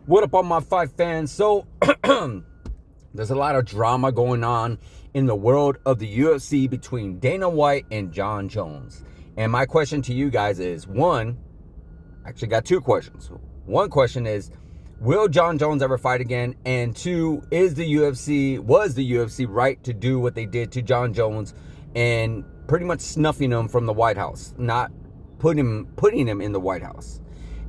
What up, all my fight fans? So, there's a lot of drama going on in the world of the UFC between Dana White and Jon Jones. And my question to you guys is, actually got two questions. One question is, will Jon Jones ever fight again? And two, was the UFC right to do what they did to Jon Jones and pretty much snuffing him from the White House, not putting him in the White House?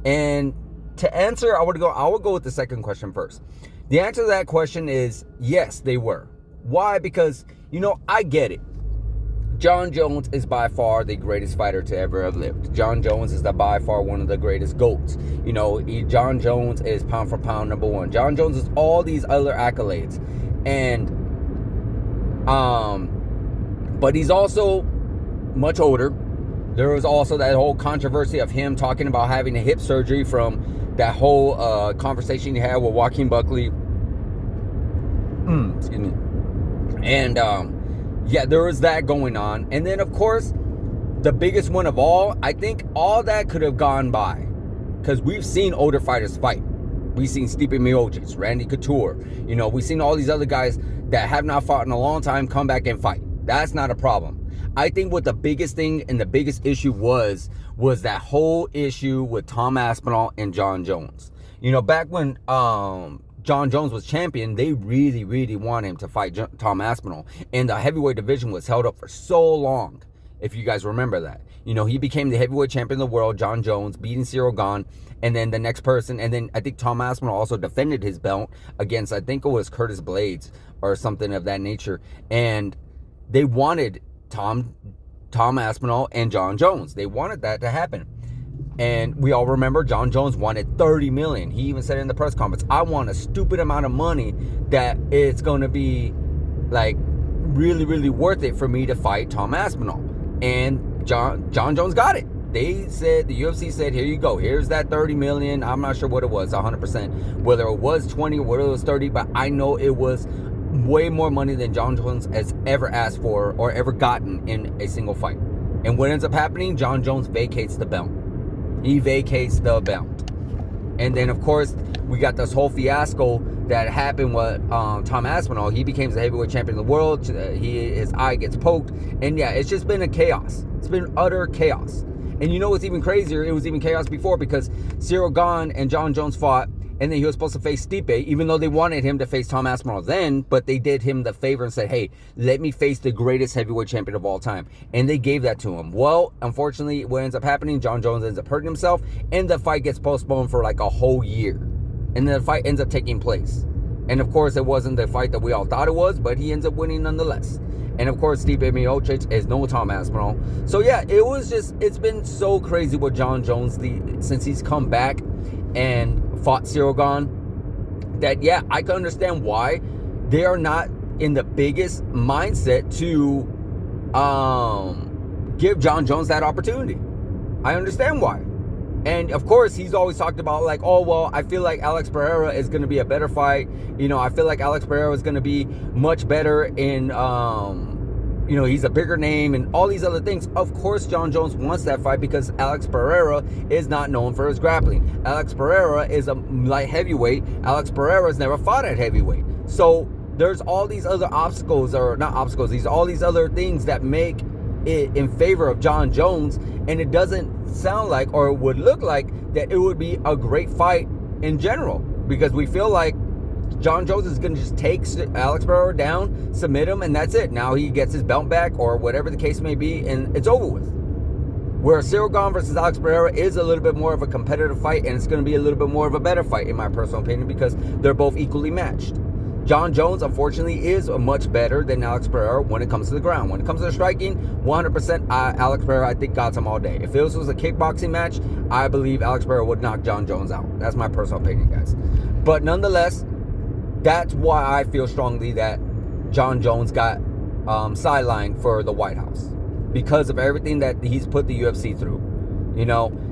And to answer, I would go with the second question first. The answer to that question is yes, they were. Why? Because, I get it. Jon Jones is by far the greatest fighter to ever have lived. Jon Jones is by far one of the greatest GOATs. Jon Jones is pound for pound number one. Jon Jones is all these other accolades. And, but he's also much older. There was also that whole controversy of him talking about having a hip surgery from that whole conversation he had with Joaquin Buckley. Excuse me. And there was that going on. And then, of course, the biggest one of all, I think all that could have gone by. Because we've seen older fighters fight. We've seen Stipe Miocic, Randy Couture. We've seen all these other guys that have not fought in a long time come back and fight. That's not a problem. I think what the biggest thing and the biggest issue was that whole issue with Tom Aspinall and Jon Jones. Back when Jon Jones was champion, they really, really wanted him to fight Tom Aspinall. And the heavyweight division was held up for so long, if you guys remember that. He became the heavyweight champion of the world, Jon Jones, beating Cyril Gane. And then the next person, and then I think Tom Aspinall also defended his belt against, I think it was Curtis Blades or something of that nature. And they wanted Tom Aspinall and Jon Jones. They wanted that to happen. And we all remember Jon Jones wanted $30 million. He even said in the press conference, I want a stupid amount of money that it's going to be like really, really worth it for me to fight Tom Aspinall. And Jon Jones got it. The UFC said, here you go. Here's that $30 million. I'm not sure what it was, 100%. Whether it was 20 or whether it was 30, but I know it was way more money than Jon Jones has ever asked for or ever gotten in a single fight. And what ends up happening, Jon Jones vacates the belt. He vacates the belt. And then, of course, we got this whole fiasco that happened with Tom Aspinall. He became the heavyweight champion of the world. His eye gets poked. And yeah, it's just been a chaos. It's been utter chaos. And what's even crazier? It was even chaos before because Cyril Gane and Jon Jones fought. And then he was supposed to face Stipe, even though they wanted him to face Tom Aspinall then, but they did him the favor and said, hey, let me face the greatest heavyweight champion of all time. And they gave that to him. Well, unfortunately, what ends up happening, Jon Jones ends up hurting himself, and the fight gets postponed for like a whole year. And then the fight ends up taking place. And of course, it wasn't the fight that we all thought it was, but he ends up winning nonetheless. And of course, Stipe Miocic is no Tom Aspinall. So yeah, it's been so crazy with Jon Jones since he's come back and fought Cyril Gane, that yeah, I can understand why they are not in the biggest mindset to give Jon Jones that opportunity. I understand why. And of course, he's always talked about like, oh, well, I feel like Alex Pereira is going to be a better fight. I feel like Alex Pereira is going to be much better in he's a bigger name and all these other things. Of course, Jon Jones wants that fight because Alex Pereira is not known for his grappling. Alex Pereira is a light heavyweight. Alex Pereira's never fought at heavyweight. So there's all these other obstacles, or not obstacles, all these other things that make it in favor of Jon Jones. And it doesn't sound like, or it would look like, that it would be a great fight in general. Because we feel like Jon Jones is going to just take Alex Pereira down, submit him, and that's it. Now he gets his belt back, or whatever the case may be, and it's over with. Where Cyril Gane versus Alex Pereira is a little bit more of a competitive fight, and it's going to be a little bit more of a better fight, in my personal opinion, because they're both equally matched. Jon Jones, unfortunately, is much better than Alex Pereira when it comes to the ground. When it comes to the striking, 100% Alex Pereira, I think, got him all day. If this was a kickboxing match, I believe Alex Pereira would knock Jon Jones out. That's my personal opinion, guys. But nonetheless, that's why I feel strongly that Jon Jones got sidelined for the White House. Because of everything that he's put the UFC through.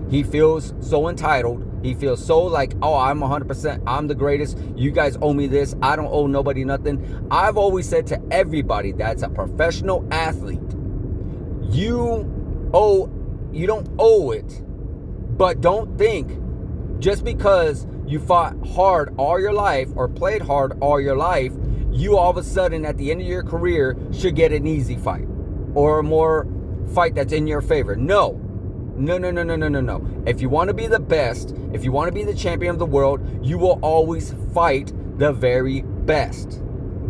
He feels so entitled. He feels so like, oh, I'm 100%. I'm the greatest. You guys owe me this. I don't owe nobody nothing. I've always said to everybody that's a professional athlete, you don't owe it. But don't think just because you fought hard all your life or played hard all your life, you all of a sudden at the end of your career should get an easy fight or a more fight that's in your favor. No. If you want to be the best, if you want to be the champion of the world, you will always fight the very best.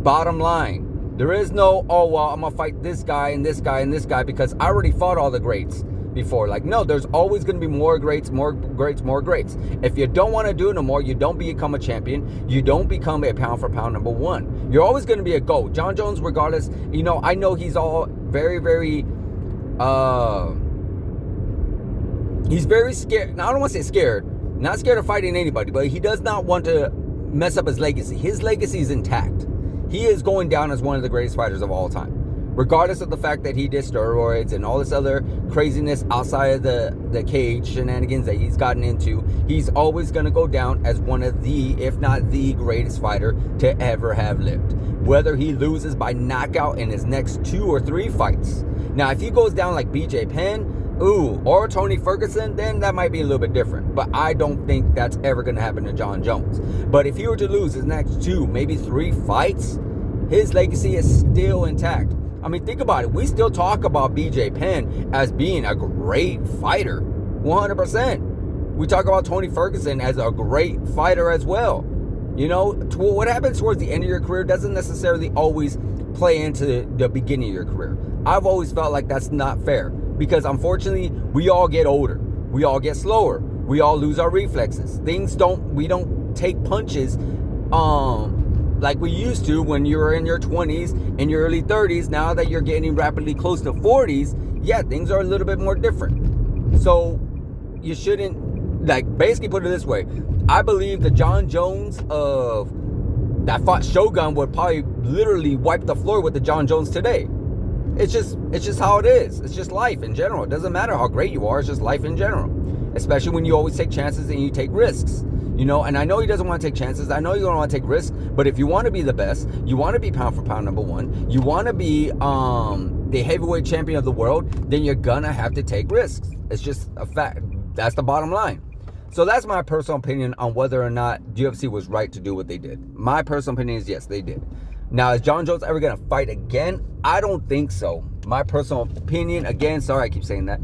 Bottom line, there is no, oh, well, I'm going to fight this guy and this guy and this guy because I already fought all the greats before. Like, no, there's always going to be more greats, more greats, more greats. If you don't want to do it no more, you don't become a champion. You don't become a pound for pound number one. You're always going to be a GOAT. Jon Jones, regardless, you know, I know he's all very, very, he's very scared. Now, I don't want to say scared. Not scared of fighting anybody, but he does not want to mess up his legacy. His legacy is intact. He is going down as one of the greatest fighters of all time. Regardless of the fact that he did steroids and all this other craziness outside of the cage shenanigans that he's gotten into, he's always going to go down as one of the, if not the greatest fighter to ever have lived. Whether he loses by knockout in his next 2 or 3 fights. Now, if he goes down like BJ Penn, or Tony Ferguson, then that might be a little bit different. But I don't think that's ever going to happen to Jon Jones. But if he were to lose his next 2, maybe 3 fights, his legacy is still intact. I mean, think about it. We still talk about BJ Penn as being a great fighter, 100%. We talk about Tony Ferguson as a great fighter as well. You know, what happens towards the end of your career doesn't necessarily always play into the beginning of your career. I've always felt like that's not fair because unfortunately, we all get older. We all get slower. We all lose our reflexes. We don't take punches like we used to when you were in your 20s and your early 30s. Now that you're getting rapidly close to 40s, yeah, things are a little bit more different. So you shouldn't, like, basically put it this way. I believe the Jon Jones of that fought Shogun would probably literally wipe the floor with the Jon Jones today. It's just how it is. It's just life in general. It doesn't matter how great you are. It's just life in general. Especially when you always take chances and you take risks. You know, and I know he doesn't want to take chances. I know you don't want to take risks. But if you want to be the best, you want to be pound for pound number one, you want to be the heavyweight champion of the world, then you're gonna have to take risks. It's just a fact. That's the bottom line. So that's my personal opinion on whether or not UFC was right to do what they did. My personal opinion is yes, they did. Now, is Jon Jones ever going to fight again? I don't think so. My personal opinion, again, sorry I keep saying that.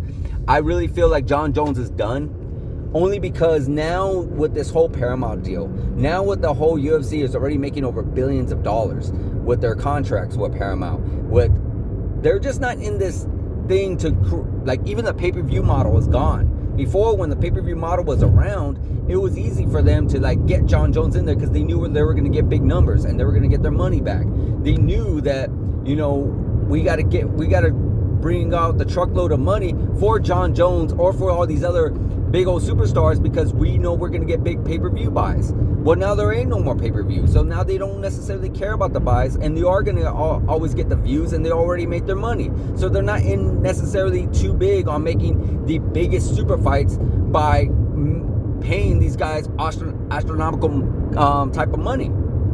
I really feel like Jon Jones is done. Only because now with this whole Paramount deal, now with the whole UFC is already making over billions of dollars with their contracts with Paramount. They're just not in this thing to, like, even the pay-per-view model is gone. Before, when the pay-per-view model was around, it was easy for them to, like, get Jon Jones in there because they knew they were going to get big numbers and they were going to get their money back. They knew that, you know, we got to bring out the truckload of money for Jon Jones or for all these other big old superstars because we know we're going to get big pay-per-view buys. Well, now there ain't no more pay-per-view, so now they don't necessarily care about the buys, and they are going to always get the views, and they already made their money. So they're not in necessarily too big on making the biggest super fights by paying these guys astronomical type of money.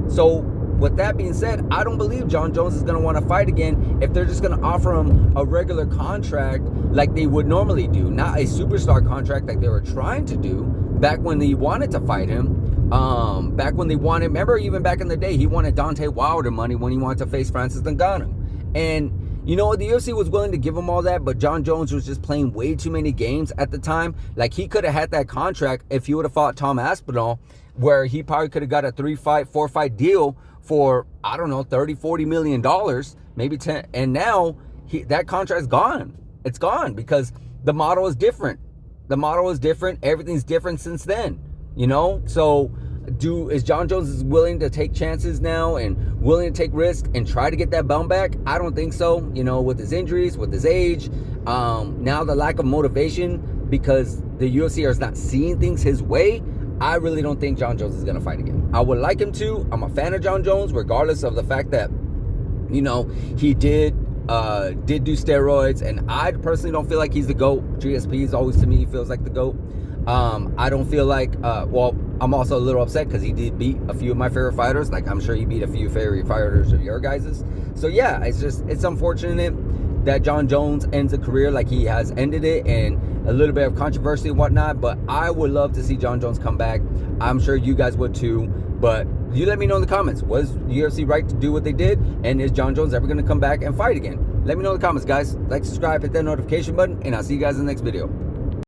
So with that being said, I don't believe Jon Jones is going to want to fight again if they're just going to offer him a regular contract like they would normally do, not a superstar contract like they were trying to do back when they wanted to fight him. Back when they wanted, remember, even back in the day, he wanted Deontay Wilder money when he wanted to face Francis Ngannou. And you know, the UFC was willing to give him all that, but Jon Jones was just playing way too many games at the time. Like, he could have had that contract if he would have fought Tom Aspinall, where he probably could have got a 4-fight deal for, I don't know, $30-40 million, maybe 10. And now that contract's gone. It's gone because the model is different. The model is different. Everything's different since then, you know? So is Jon Jones willing to take chances now and willing to take risks and try to get that belt back? I don't think so. You know, with his injuries, with his age, now the lack of motivation because the UFC is not seeing things his way. I really don't think Jon Jones is going to fight again. I would like him to. I'm a fan of Jon Jones, regardless of the fact that, you know, he did do steroids, and I personally don't feel like he's the GOAT. GSP is always, to me, feels like the GOAT. I don't feel like, I'm also a little upset because he did beat a few of my favorite fighters. Like, I'm sure he beat a few favorite fighters of your guys's. So, yeah, it's unfortunate. that Jon Jones ends a career like he has ended it, and a little bit of controversy and whatnot. But I would love to see Jon Jones come back. I'm sure you guys would too. But you let me know in the comments. Was UFC right to do what they did? And is Jon Jones ever going to come back and fight again? Let me know in the comments, guys. Like, subscribe, hit that notification button, and I'll see you guys in the next video.